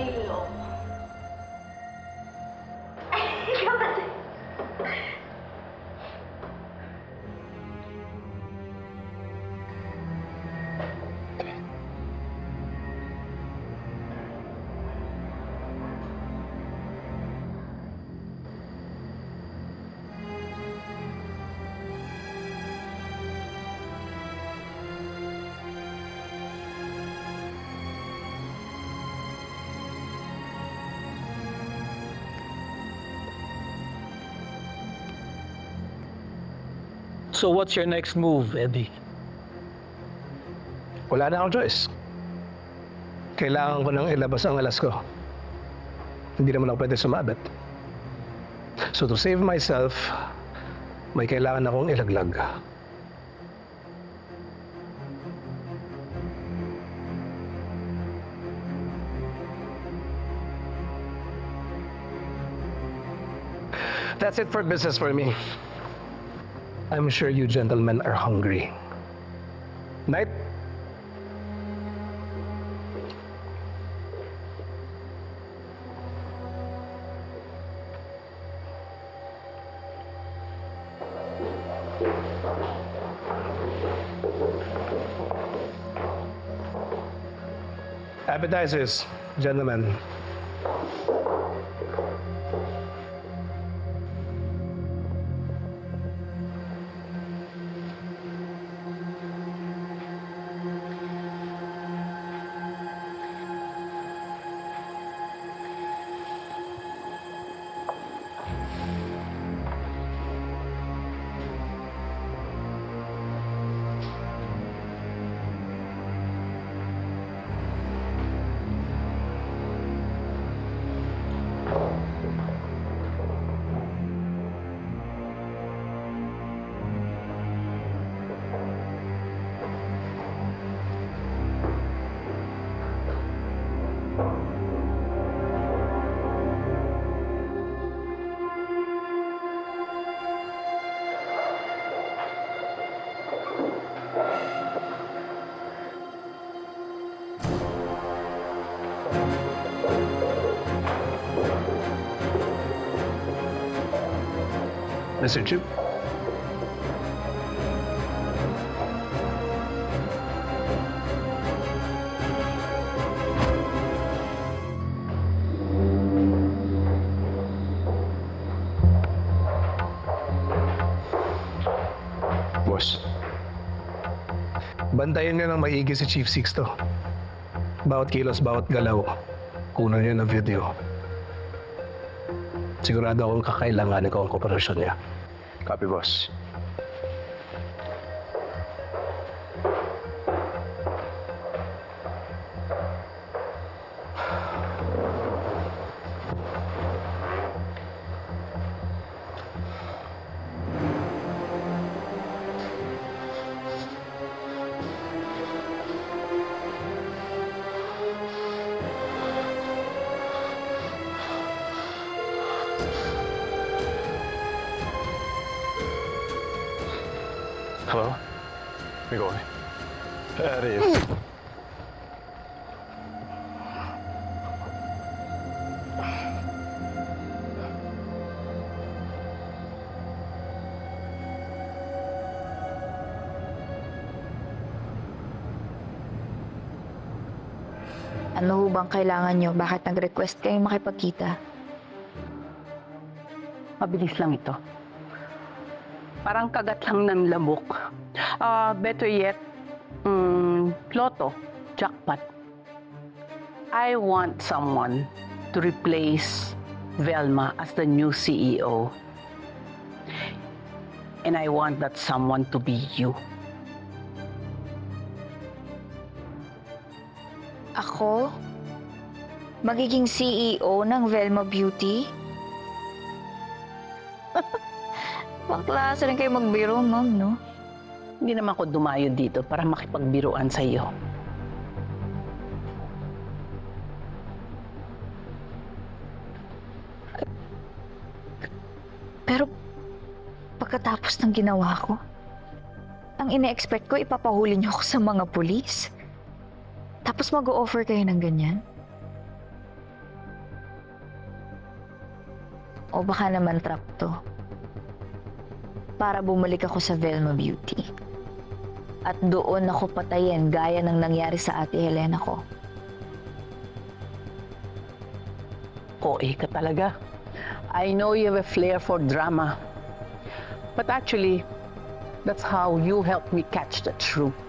ilong. Ay, ikaw kasi. So what's your next move, Eddie? Wala na akong choice. Kailangan ko nang ilabas ang alas ko. Hindi naman ako pwede sumabit. So to save myself, may kailangan akong ilaglag. That's it for business for me. I'm sure you gentlemen are hungry. Night. Appetizers, gentlemen. Mr. Chip. Boss. Bantayan niyo ng maigi si Chief Sixto. Bawat kilos, bawat galaw, kunan niyo ng video. Sigurado akong kakailanganin ko ang kooperasyon niya. Copy, boss. Hello? Mikoy. Aris. Ano ho bang kailangan nyo? Bakit nag-request kayong makipagkita? Mabilis lang ito. Parang kagat lang ng lamok. Better yet, loto, jackpot. I want someone to replace Velma as the new CEO. And I want that someone to be you. Ako? Magiging CEO ng Velma Beauty? Pangklase rin kayo magbiro, ma'am, no? Hindi naman ako dumayo dito para makipagbiruan sa iyo. Pero pagkatapos ng ginawa ko, ang ine-expect ko ipapahuli niyo ako sa mga pulis. Tapos mag-o-offer kayo ng ganyan? O baka naman trap to. Para bumalik ako sa Velma Beauty. At doon ako patayin gaya ng nangyari sa ate Helena ko. OA ka talaga. I know you have a flair for drama. But actually, that's how you helped me catch the truth.